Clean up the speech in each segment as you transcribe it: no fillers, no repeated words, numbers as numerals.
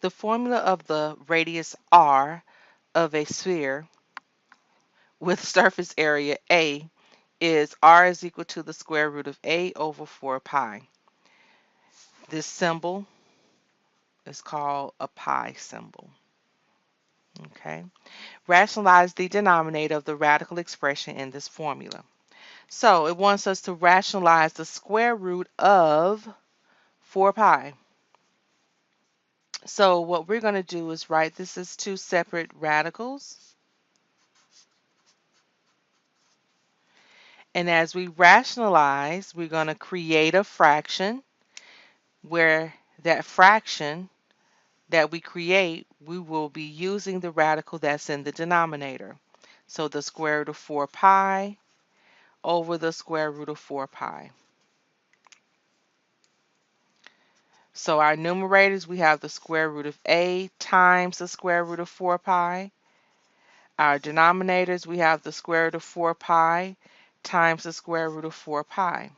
The formula of the radius r of a sphere with surface area a is r is equal to the square root of a over 4 pi. This symbol is called a pi symbol. Okay. Rationalize the denominator of the radical expression in this formula. So it wants us to rationalize the square root of 4 pi. So what we're going to do is write this as two separate radicals. And as we rationalize, we're going to create a fraction where that fraction that we create, we will be using the radical that's in the denominator. So the square root of 4 pi over the square root of 4 pi. So our numerators, we have the square root of a times the square root of 4 pi. Our denominators, we have the square root of 4 pi times the square root of 4 pi.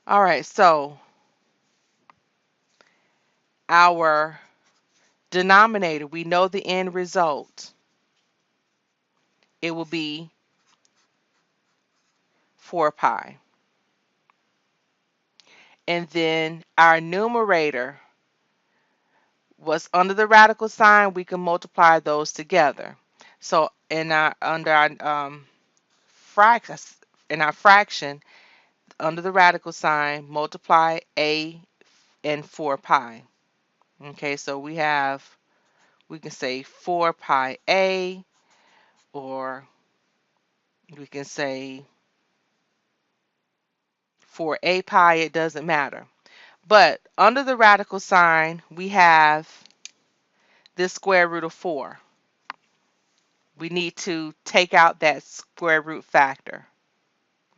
All right, so our denominator, we know the end result. It will be 4 pi. And then our numerator, what's under the radical sign, we can multiply those together. So in our under our fraction, under the radical sign, multiply a and 4 pi. Okay, so we can say 4 pi a, or we can say 4a pi, it doesn't matter. But under the radical sign, we have this square root of 4. We need to take out that square root factor,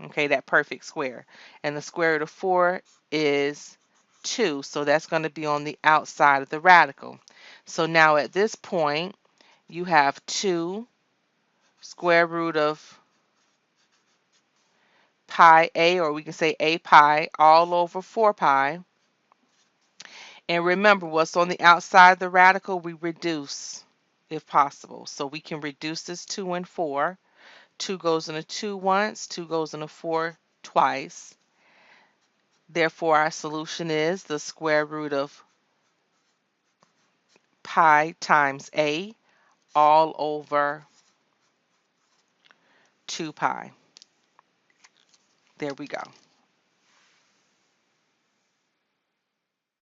okay, that perfect square. And the square root of 4 is 2, so that's going to be on the outside of the radical. So now at this point, you have 2 square root of pi a, or we can say a pi, all over 4 pi. And remember, what's on the outside of the radical, we reduce if possible. So we can reduce this 2 and 4. 2 goes in a 2 once, 2 goes in a 4 twice. Therefore, our solution is the square root of pi times a all over 2 pi. There we go.